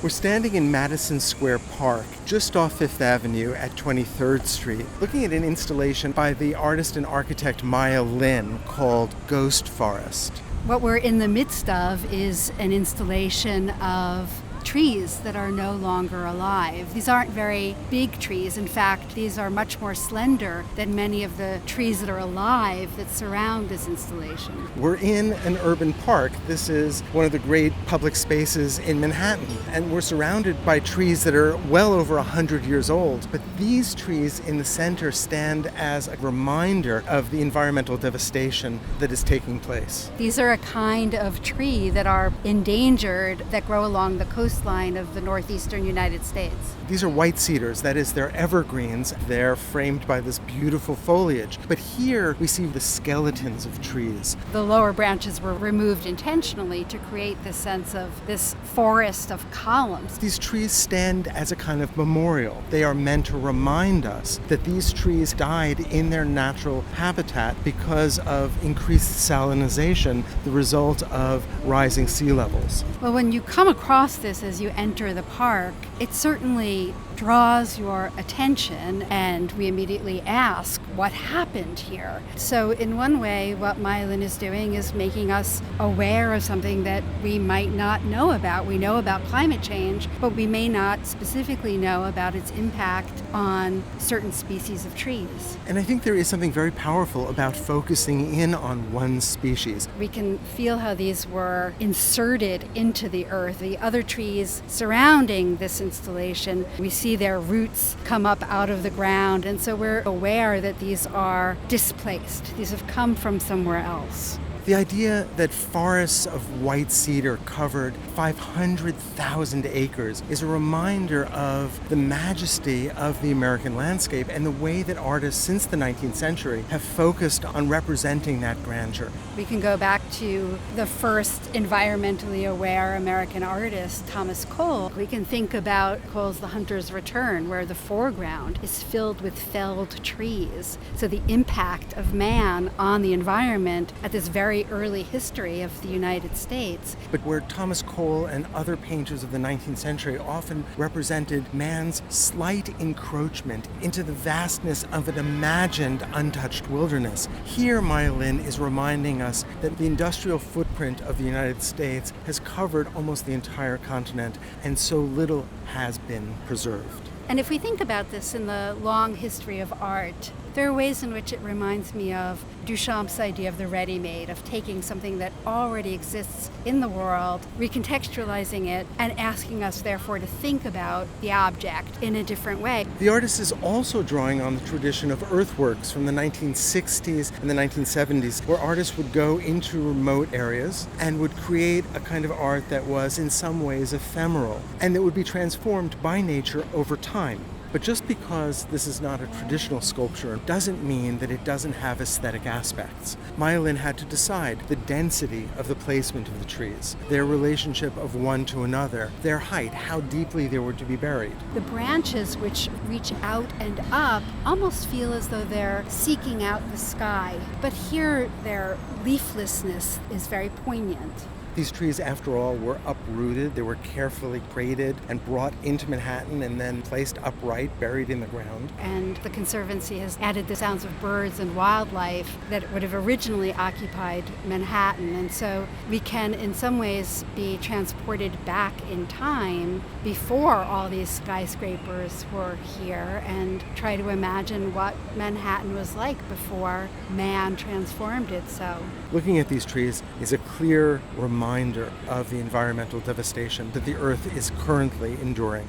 We're standing in Madison Square Park, just off Fifth Avenue at 23rd Street, looking at an installation by the artist and architect Maya Lin called Ghost Forest. What we're in the midst of is an installation of trees that are no longer alive. These aren't very big trees. In fact, these are much more slender than many of the trees that are alive that surround this installation. We're in an urban park. This is one of the great public spaces in Manhattan, and we're surrounded by trees that are well over 100 years old. But these trees in the center stand as a reminder of the environmental devastation that is taking place. These are a kind of tree that are endangered that grow along the coastline of the northeastern United States. These are white cedars, that is, they're evergreens. They're framed by this beautiful foliage. But here we see the skeletons of trees. The lower branches were removed intentionally to create this sense of this forest of columns. These trees stand as a kind of memorial. They are meant to remind us that these trees died in their natural habitat because of increased salinization, the result of rising sea levels. Well, when you come across this as you enter the park, it certainly draws your attention, and we immediately ask, what happened here? So in one way, what Myelin is doing is making us aware of something that we might not know about. We know about climate change, but we may not specifically know about its impact on certain species of trees. And I think there is something very powerful about focusing in on one species. We can feel how these were inserted into the earth. The other trees surrounding this installation, we see their roots come up out of the ground, and so we're aware that these are displaced. These have come from somewhere else. The idea that forests of white cedar covered 500,000 acres is a reminder of the majesty of the American landscape and the way that artists since the 19th century have focused on representing that grandeur. We can go back to the first environmentally aware American artist, Thomas Cole. We can think about Cole's The Hunter's Return, where the foreground is filled with felled trees. So the impact of man on the environment at this very early history of the United States. But where Thomas Cole and other painters of the 19th century often represented man's slight encroachment into the vastness of an imagined untouched wilderness, here Myelin is reminding us that the industrial footprint of the United States has covered almost the entire continent, and so little has been preserved. And if we think about this in the long history of art, there are ways in which it reminds me of Duchamp's idea of the ready-made, of taking something that already exists in the world, recontextualizing it, and asking us, therefore, to think about the object in a different way. The artist is also drawing on the tradition of earthworks from the 1960s and the 1970s, where artists would go into remote areas and would create a kind of art that was in some ways ephemeral and that would be transformed by nature over time. But just because this is not a traditional sculpture doesn't mean that it doesn't have aesthetic aspects. Myelin had to decide the density of the placement of the trees, their relationship of one to another, their height, how deeply they were to be buried. The branches, which reach out and up, almost feel as though they're seeking out the sky. But here, their leaflessness is very poignant. These trees, after all, were uprooted. They were carefully graded and brought into Manhattan and then placed upright, buried in the ground. And the Conservancy has added the sounds of birds and wildlife that would have originally occupied Manhattan. And so we can, in some ways, be transported back in time before all these skyscrapers were here and try to imagine what Manhattan was like before man transformed it so. Looking at these trees is a clear reminder of the environmental devastation that the Earth is currently enduring.